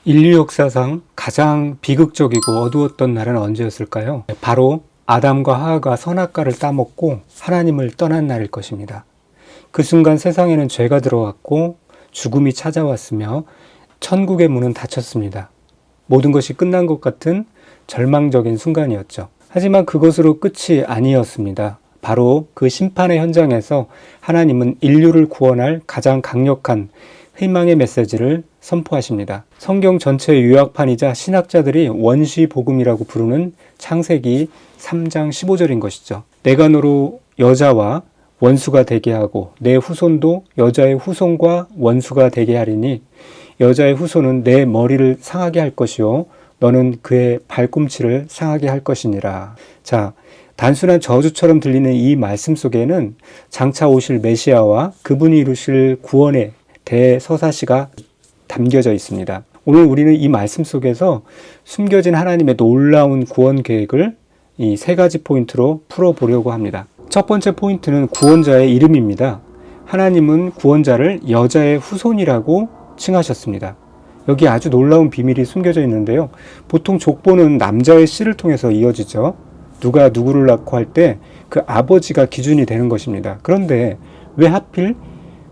인류 역사상 가장 비극적이고 어두웠던 날은 언제였을까요? 바로 아담과 하와가 선악과를 따먹고 하나님을 떠난 날일 것입니다. 그 순간 세상에는 죄가 들어왔고 죽음이 찾아왔으며 천국의 문은 닫혔습니다. 모든 것이 끝난 것 같은 절망적인 순간이었죠. 하지만 그것으로 끝이 아니었습니다. 바로 그 심판의 현장에서 하나님은 인류를 구원할 가장 강력한 희망의 메시지를 선포하십니다. 성경 전체의 요약판이자 신학자들이 원시 복음이라고 부르는 창세기 3장 15절인 것이죠. 내가 너로 여자와 원수가 되게 하고 내 후손도 여자의 후손과 원수가 되게 하리니 여자의 후손은 내 머리를 상하게 할 것이요 너는 그의 발꿈치를 상하게 할 것이니라. 자, 단순한 저주처럼 들리는 이 말씀 속에는 장차 오실 메시아와 그분이 이루실 구원의 대서사시가 담겨져 있습니다. 오늘 우리는 이 말씀 속에서 숨겨진 하나님의 놀라운 구원 계획을 이 세 가지 포인트로 풀어보려고 합니다. 첫 번째 포인트는 구원자의 이름입니다. 하나님은 구원자를 여자의 후손이라고 칭하셨습니다. 여기 아주 놀라운 비밀이 숨겨져 있는데요. 보통 족보는 남자의 씨를 통해서 이어지죠. 누가 누구를 낳고 할 때 그 아버지가 기준이 되는 것입니다. 그런데 왜 하필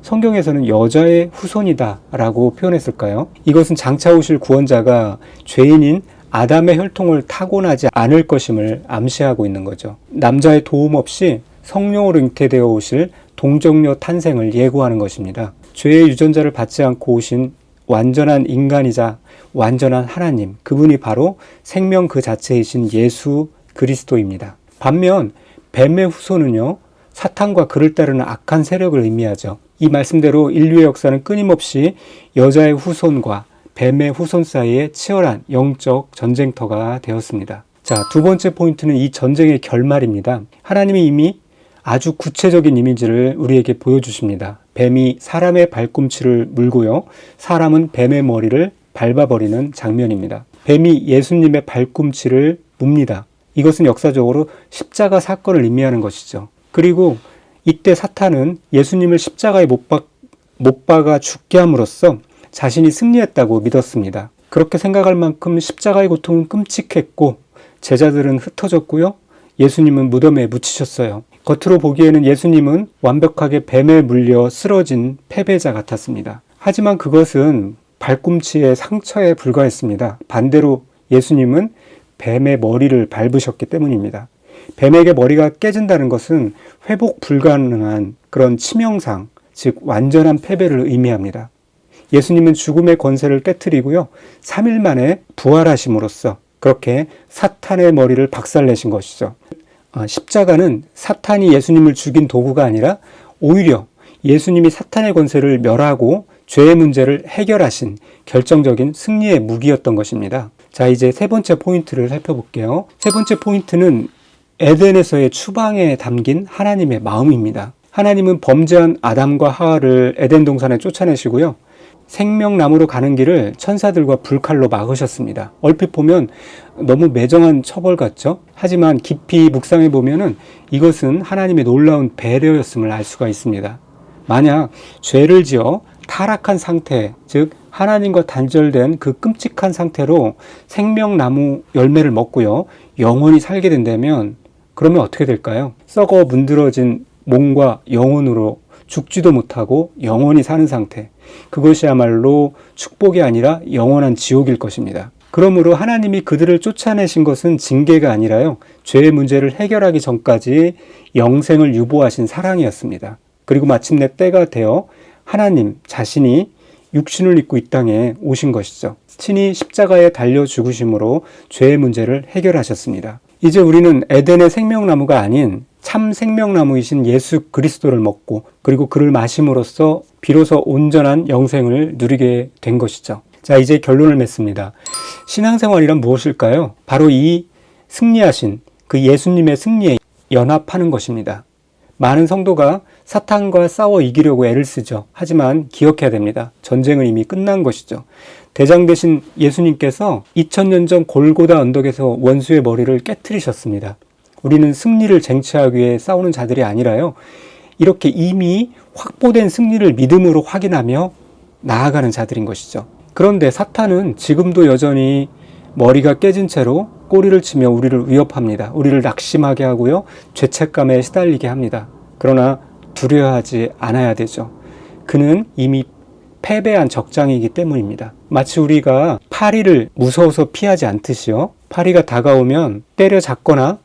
성경에서는 여자의 후손이다 라고 표현했을까요? 이것은 장차 오실 구원자가 죄인인 아담의 혈통을 타고나지 않을 것임을 암시하고 있는 거죠. 남자의 도움 없이 성령으로 잉태되어 오실 동정녀 탄생을 예고하는 것입니다. 죄의 유전자를 받지 않고 오신 완전한 인간이자 완전한 하나님, 그분이 바로 생명 그 자체이신 예수 그리스도입니다. 반면 뱀의 후손은요, 사탄과 그를 따르는 악한 세력을 의미하죠. 이 말씀대로 인류의 역사는 끊임없이 여자의 후손과 뱀의 후손 사이에 치열한 영적 전쟁터가 되었습니다. 자, 두 번째 포인트는 이 전쟁의 결말입니다. 하나님이 이미 아주 구체적인 이미지를 우리에게 보여주십니다. 뱀이 사람의 발꿈치를 물고요, 사람은 뱀의 머리를 밟아버리는 장면입니다. 뱀이 예수님의 발꿈치를 뭅니다. 이것은 역사적으로 십자가 사건을 의미하는 것이죠. 그리고 이때 사탄은 예수님을 십자가에 못 박아 죽게 함으로써 자신이 승리했다고 믿었습니다. 그렇게 생각할 만큼 십자가의 고통은 끔찍했고 제자들은 흩어졌고요, 예수님은 무덤에 묻히셨어요. 겉으로 보기에는 예수님은 완벽하게 뱀에 물려 쓰러진 패배자 같았습니다. 하지만 그것은 발꿈치의 상처에 불과했습니다. 반대로 예수님은 뱀의 머리를 밟으셨기 때문입니다. 뱀에게 머리가 깨진다는 것은 회복 불가능한 그런 치명상, 즉 완전한 패배를 의미합니다. 예수님은 죽음의 권세를 깨트리고요, 3일 만에 부활하심으로써 그렇게 사탄의 머리를 박살내신 것이죠. 십자가는 사탄이 예수님을 죽인 도구가 아니라 오히려 예수님이 사탄의 권세를 멸하고 죄의 문제를 해결하신 결정적인 승리의 무기였던 것입니다. 자, 이제 세 번째 포인트를 살펴볼게요. 세 번째 포인트는 에덴에서의 추방에 담긴 하나님의 마음입니다. 하나님은 범죄한 아담과 하와를 에덴 동산에 쫓아내시고요, 생명나무로 가는 길을 천사들과 불칼로 막으셨습니다. 얼핏 보면 너무 매정한 처벌 같죠? 하지만 깊이 묵상해 보면은 이것은 하나님의 놀라운 배려였음을 알 수가 있습니다. 만약 죄를 지어 타락한 상태, 즉 하나님과 단절된 그 끔찍한 상태로 생명나무 열매를 먹고요, 영원히 살게 된다면 그러면 어떻게 될까요? 썩어 문드러진 몸과 영혼으로 죽지도 못하고 영원히 사는 상태, 그것이야말로 축복이 아니라 영원한 지옥일 것입니다. 그러므로 하나님이 그들을 쫓아내신 것은 징계가 아니라요, 죄의 문제를 해결하기 전까지 영생을 유보하신 사랑이었습니다. 그리고 마침내 때가 되어 하나님 자신이 육신을 입고 이 땅에 오신 것이죠. 친히 십자가에 달려 죽으심으로 죄의 문제를 해결하셨습니다. 이제 우리는 에덴의 생명나무가 아닌 참 생명나무이신 예수 그리스도를 먹고 그리고 그를 마심으로써 비로소 온전한 영생을 누리게 된 것이죠. 자, 이제 결론을 맺습니다. 신앙생활이란 무엇일까요? 바로 이 승리하신 그 예수님의 승리에 연합하는 것입니다. 많은 성도가 사탄과 싸워 이기려고 애를 쓰죠. 하지만 기억해야 됩니다. 전쟁은 이미 끝난 것이죠. 대장 되신 예수님께서 2000년 전 골고다 언덕에서 원수의 머리를 깨트리셨습니다. 우리는 승리를 쟁취하기 위해 싸우는 자들이 아니라요, 이렇게 이미 확보된 승리를 믿음으로 확인하며 나아가는 자들인 것이죠. 그런데 사탄은 지금도 여전히 머리가 깨진 채로 꼬리를 치며 우리를 위협합니다. 우리를 낙심하게 하고요. 죄책감에 시달리게 합니다. 그러나 두려워하지 않아야 되죠. 그는 이미 패배한 적장이기 때문입니다. 마치 우리가 파리를 무서워서 피하지 않듯이요. 파리가 다가오면 때려잡거나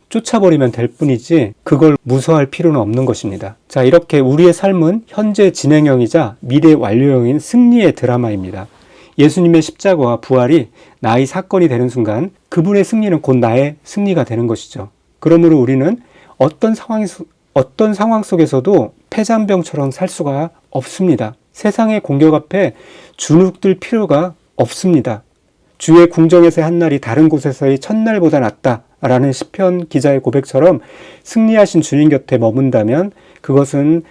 쫓아버리면 될 뿐이지 그걸 무서워할 필요는 없는 것입니다. 자, 이렇게 우리의 삶은 현재 진행형이자 미래 완료형인 승리의 드라마입니다. 예수님의 십자가와 부활이 나의 사건이 되는 순간 그분의 승리는 곧 나의 승리가 되는 것이죠. 그러므로 우리는 어떤 상황 속에서도 패잔병처럼 살 수가 없습니다. 세상의 공격 앞에 주눅들 필요가 없습니다. 주의 궁정에서의 한 날이 다른 곳에서의 첫날보다 낫다라는 시편 기자의 고백처럼 승리하신 주님 곁에 머문다면 그것은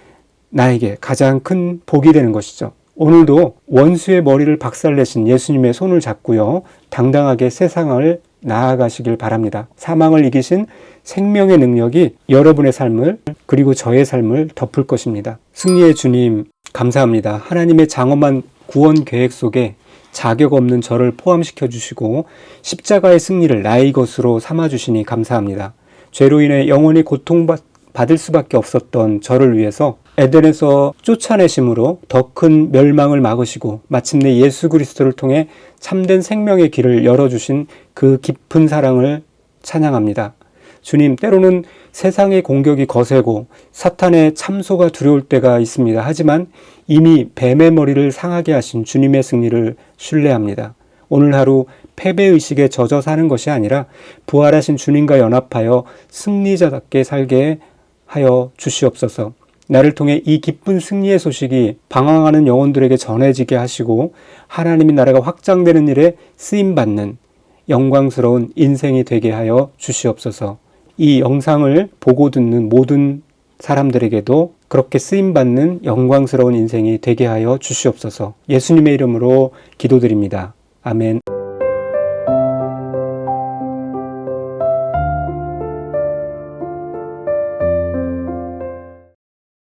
나에게 가장 큰 복이 되는 것이죠. 오늘도 원수의 머리를 박살내신 예수님의 손을 잡고요. 당당하게 세상을 나아가시길 바랍니다. 사망을 이기신 생명의 능력이 여러분의 삶을 그리고 저의 삶을 덮을 것입니다. 승리의 주님 감사합니다. 하나님의 장엄한 구원 계획 속에 자격 없는 저를 포함시켜 주시고 십자가의 승리를 나의 것으로 삼아 주시니 감사합니다. 죄로 인해 영원히 고통받을 수밖에 없었던 저를 위해서 에덴에서 쫓아내심으로 더 큰 멸망을 막으시고 마침내 예수 그리스도를 통해 참된 생명의 길을 열어주신 그 깊은 사랑을 찬양합니다. 주님, 때로는 세상의 공격이 거세고 사탄의 참소가 두려울 때가 있습니다. 하지만 이미 뱀의 머리를 상하게 하신 주님의 승리를 신뢰합니다. 오늘 하루 패배의식에 젖어 사는 것이 아니라 부활하신 주님과 연합하여 승리자답게 살게 하여 주시옵소서. 나를 통해 이 기쁜 승리의 소식이 방황하는 영혼들에게 전해지게 하시고 하나님의 나라가 확장되는 일에 쓰임받는 영광스러운 인생이 되게 하여 주시옵소서. 이 영상을 보고 듣는 모든 사람들에게도 그렇게 쓰임받는 영광스러운 인생이 되게 하여 주시옵소서. 예수님의 이름으로 기도드립니다. 아멘.